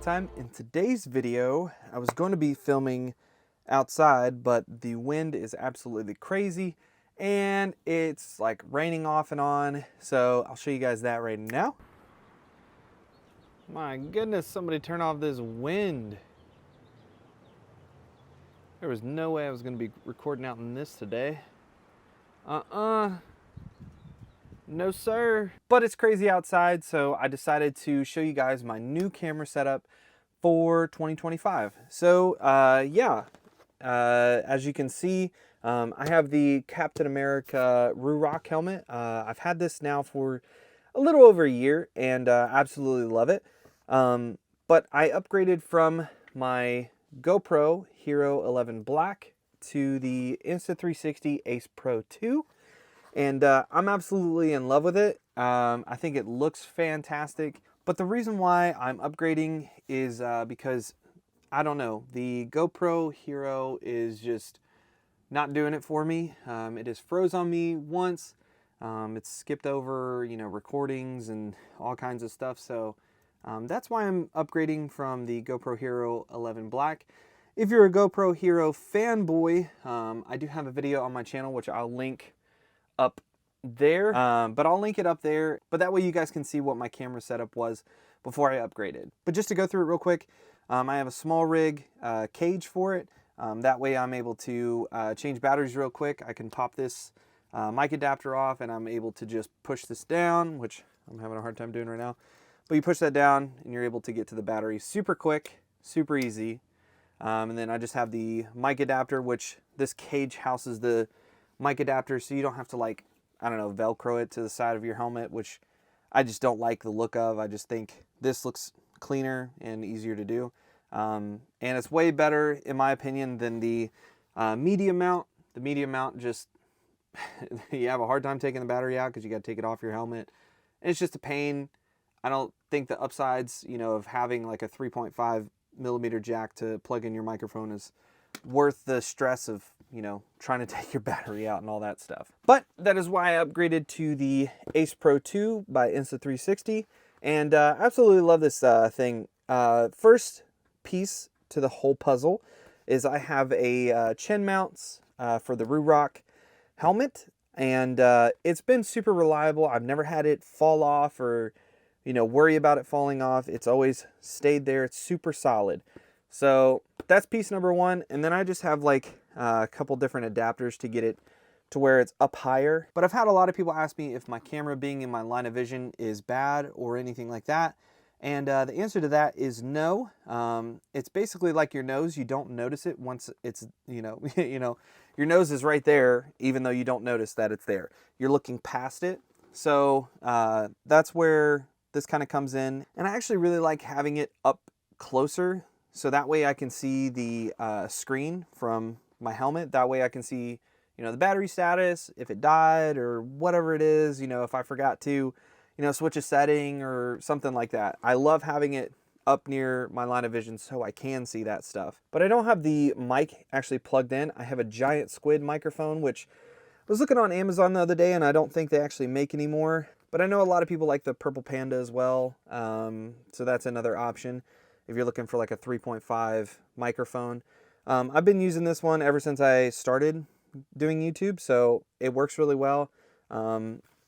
Lifetime. In today's video, I was going to be filming outside, but the wind is absolutely crazy and it's like raining off and on. So I'll show you guys that right now. My goodness, somebody turn off this wind. There was no way I was going to be recording out in this today. No sir. But it's crazy outside, so I decided to show you guys my new camera setup for 2025. So as you can see, I have the Captain America Ruroc helmet. I've had this now for a little over a year and absolutely love it. But I upgraded from my GoPro Hero 11 Black to the Insta360 Ace Pro 2. And I'm absolutely in love with it. I think it looks fantastic. But the reason why I'm upgrading is because, I don't know, the GoPro Hero is just not doing it for me. It has froze on me once. It's skipped over, recordings and all kinds of stuff. So that's why I'm upgrading from the GoPro Hero 11 Black. If you're a GoPro Hero fanboy, I do have a video on my channel, which I'll link up there, but I'll link it up there, but that way you guys can see what my camera setup was before I upgraded. But just to go through it real quick, I have a small rig cage for it. That way I'm able to change batteries real quick. I can pop this mic adapter off and I'm able to just push this down, which I'm having a hard time doing right now. But you push that down and you're able to get to the battery super quick, super easy. And then I just have the mic adapter, which this cage houses the mic adapter, so you don't have to, like, I don't know, Velcro it to the side of your helmet, which I just don't like the look of. I just think this looks cleaner and easier to do. And it's way better, in my opinion, than the medium mount. The medium mount just, you have a hard time taking the battery out because you got to take it off your helmet. And it's just a pain. I don't think the upsides, of having like a 3.5 millimeter jack to plug in your microphone is worth the stress of, trying to take your battery out and all that stuff. But that is why I upgraded to the Ace Pro 2 by Insta360, and absolutely love this thing. First piece to the whole puzzle is I have a chin mounts for the Ruroc helmet, and it's been super reliable. I've never had it fall off or worry about it falling off. It's always stayed there. It's super solid. So that's piece number one. And then I just have like a couple different adapters to get it to where it's up higher. But I've had a lot of people ask me if my camera being in my line of vision is bad or anything like that. And the answer to that is no. It's basically like your nose. You don't notice it once it's, your nose is right there, even though you don't notice that it's there. You're looking past it. So that's where this kind of comes in. And I actually really like having it up closer, so that way I can see the screen from my helmet. That way I can see, the battery status, if it died or whatever it is, if I forgot to, switch a setting or something like that. I love having it up near my line of vision so I can see that stuff. But I don't have the mic actually plugged in. I have a giant Squid microphone, which I was looking on Amazon the other day and I don't think they actually make anymore. But I know a lot of people like the Purple Panda as well. So that's another option if you're looking for like a 3.5 microphone. I've been using this one ever since I started doing YouTube, so it works really well.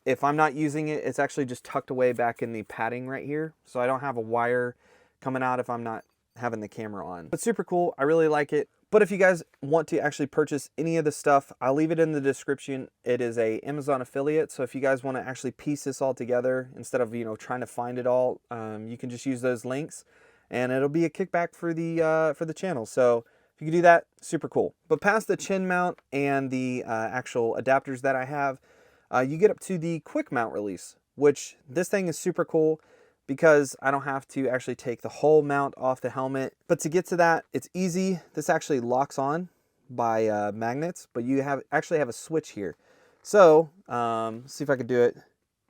If I'm not using it, it's actually just tucked away back in the padding right here, so I don't have a wire coming out if I'm not having the camera on. But super cool. I really like it. But if you guys want to actually purchase any of the stuff, I'll leave it in the description. It is a Amazon affiliate, so if you guys want to actually piece this all together instead of trying to find it all, you can just use those links. And it'll be a kickback for the channel. So if you can do that, super cool. But past the chin mount and the actual adapters that I have, you get up to the quick mount release, which this thing is super cool because I don't have to actually take the whole mount off the helmet. But to get to that, it's easy. This actually locks on by magnets, but you actually have a switch here. So see if I could do it.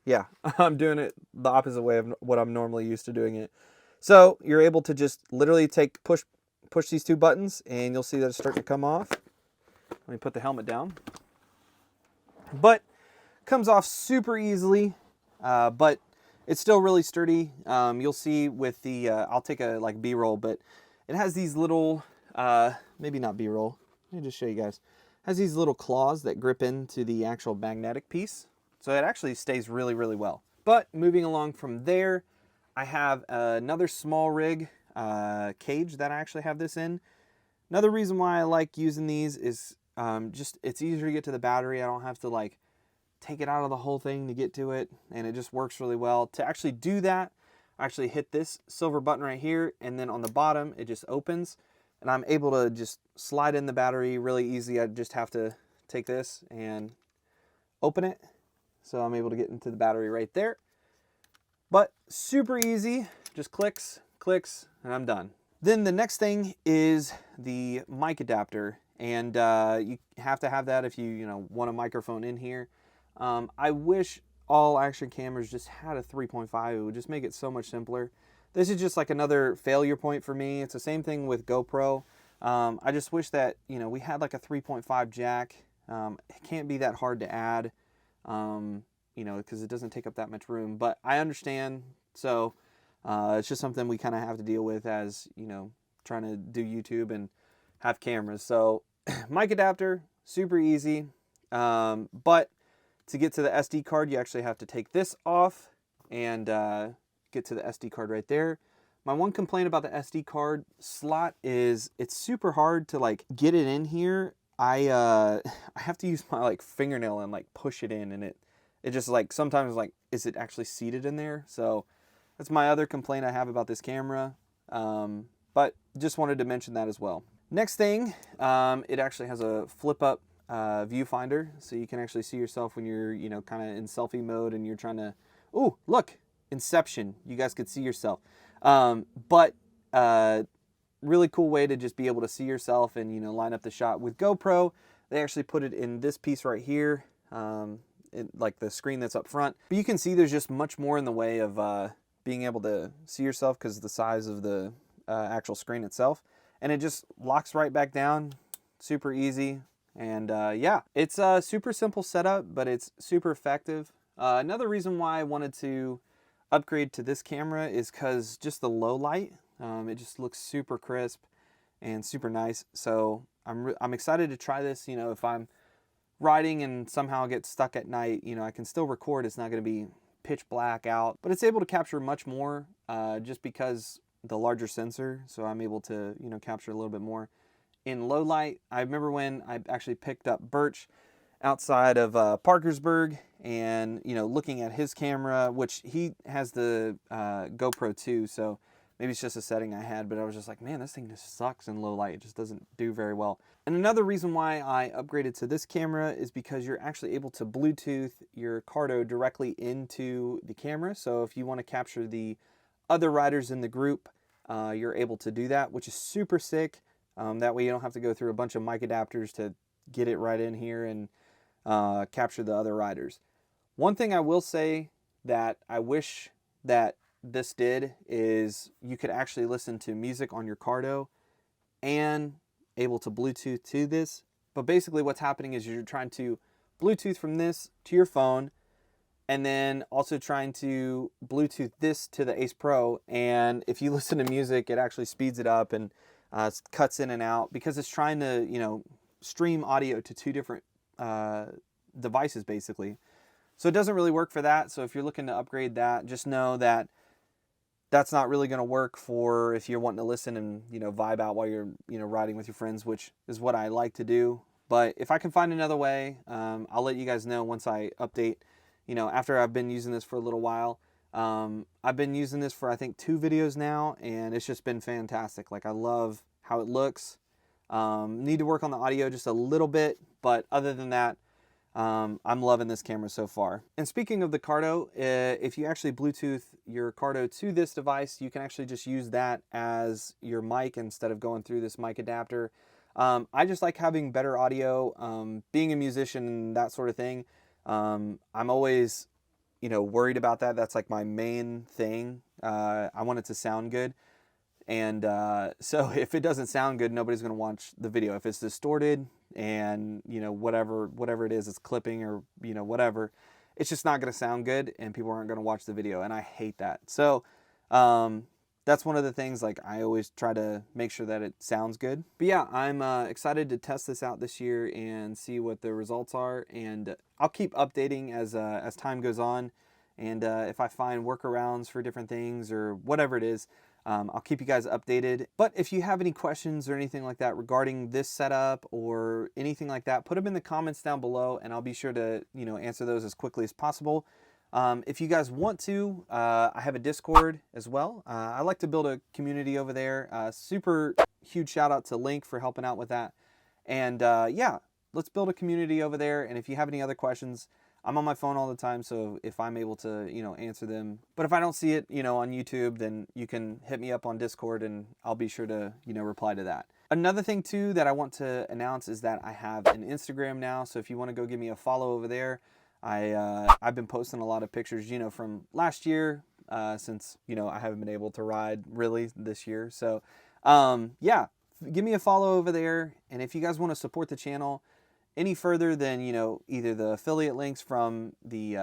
Yeah, I'm doing it the opposite way of what I'm normally used to doing it. So you're able to just literally push these two buttons and you'll see that it's starting to come off. Let me put the helmet down. But comes off super easily, but It's still really sturdy. You'll see with the, I'll take a like B-roll, but it has these little, maybe not B-roll. Let me just show you guys. It has these little claws that grip into the actual magnetic piece. So it actually stays really, really well. But moving along from there, I have another small rig cage that I actually have this in. Another reason why I like using these is just it's easier to get to the battery. I don't have to like take it out of the whole thing to get to it, and it just works really well. To actually do that, I actually hit this silver button right here, and then on the bottom it just opens, and I'm able to just slide in the battery really easy. I just have to take this and open it, so I'm able to get into the battery right there. But super easy, just clicks, and I'm done. Then the next thing is the mic adapter, and you have to have that if you want a microphone in here. I wish all action cameras just had a 3.5. It would just make it so much simpler. This is just like another failure point for me. It's the same thing with GoPro. I just wish that we had like a 3.5 jack. It can't be that hard to add, because it doesn't take up that much room. But I understand. So it's just something we kind of have to deal with as trying to do YouTube and have cameras. So mic adapter, super easy, but to get to the SD card, you actually have to take this off and get to the SD card right there. My one complaint about the SD card slot is it's super hard to like get it in here. I have to use my like fingernail and like push it in, and it just like sometimes like, is it actually seated in there? So that's my other complaint I have about this camera. But just wanted to mention that as well. Next thing, it actually has a flip up viewfinder, so you can actually see yourself when you're kind of in selfie mode and you're trying to, oh look, Inception, you guys could see yourself. But really cool way to just be able to see yourself and line up the shot. With GoPro, they actually put it in this piece right here, like the screen that's up front, but you can see there's just much more in the way of being able to see yourself because of the size of the actual screen itself, and it just locks right back down, super easy. And yeah, it's a super simple setup, but it's super effective. Another reason why I wanted to upgrade to this camera is because just the low light, it just looks super crisp and super nice. So I'm excited to try this. If I'm riding and somehow get stuck at night, I can still record. It's not going to be pitch black out, but it's able to capture much more just because the larger sensor. So I'm able to capture a little bit more in low light. I remember when I actually picked up Birch outside of Parkersburg, and looking at his camera, which he has the GoPro too, so maybe it's just a setting I had, but I was just like, man, this thing just sucks in low light. It just doesn't do very well. And another reason why I upgraded to this camera is because you're actually able to Bluetooth your Cardo directly into the camera. So if you want to capture the other riders in the group, you're able to do that, which is super sick. That way you don't have to go through a bunch of mic adapters to get it right in here and capture the other riders. One thing I will say that I wish that this did is you could actually listen to music on your Cardo and able to Bluetooth to this. But basically what's happening is you're trying to Bluetooth from this to your phone, and then also trying to Bluetooth this to the Ace Pro. And if you listen to music, it actually speeds it up and it cuts in and out because it's trying to stream audio to two different devices basically. So it doesn't really work for that. So if you're looking to upgrade that, just know that that's not really going to work for if you're wanting to listen and vibe out while you're riding with your friends, which is what I like to do. But if I can find another way, I'll let you guys know once I update. After I've been using this for a little while. I've been using this for I think 2 videos now, and it's just been fantastic. Like, I love how it looks. Need to work on the audio just a little bit, but other than that, I'm loving this camera so far. And speaking of the Cardo, if you actually Bluetooth your Cardo to this device, you can actually just use that as your mic instead of going through this mic adapter. I just like having better audio. Being a musician and that sort of thing, I'm always worried about that. That's like my main thing. I want it to sound good. And so if it doesn't sound good, nobody's going to watch the video. If it's distorted and whatever it is, it's clipping or whatever, it's just not going to sound good and people aren't going to watch the video, and I hate that. So that's one of the things, like, I always try to make sure that it sounds good. But yeah, I'm excited to test this out this year and see what the results are, and I'll keep updating as time goes on. And if I find workarounds for different things or whatever it is, I'll keep you guys updated. But if you have any questions or anything like that regarding this setup or anything like that, put them in the comments down below, and I'll be sure to, you know, answer those as quickly as possible. If you guys want to, I have a Discord as well. I like to build a community over there. Super huge shout out to Link for helping out with that. And yeah, let's build a community over there. And if you have any other questions, I'm on my phone all the time, so if I'm able to, you know, answer them. But if I don't see it, you know, on YouTube, then you can hit me up on Discord and I'll be sure to, you know, reply to that. Another thing too that I want to announce is that I have an Instagram now. So if you want to go give me a follow over there, I've been posting a lot of pictures, you know, from last year, since, you know, I haven't been able to ride really this year. So yeah, give me a follow over there. And if you guys want to support the channel any further than, you know, either the affiliate links from the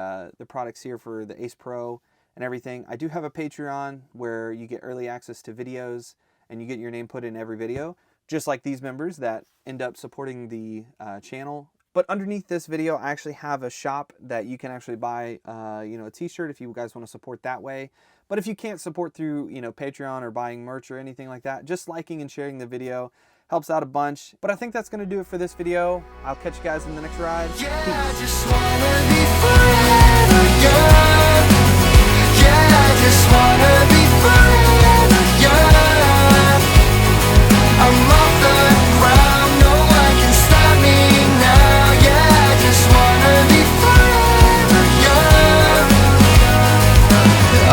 products here for the Ace Pro and everything, I do have a Patreon where you get early access to videos and you get your name put in every video, just like these members that end up supporting the channel. But underneath this video, I actually have a shop that you can actually buy, you know, a t-shirt if you guys want to support that way. But if you can't support through, you know, Patreon or buying merch or anything like that, just liking and sharing the video helps out a bunch. But I think that's going to do it for this video. I'll catch you guys in the next ride. Yeah, I just wanna be forever young. Yeah, I just wanna be forever young. I'm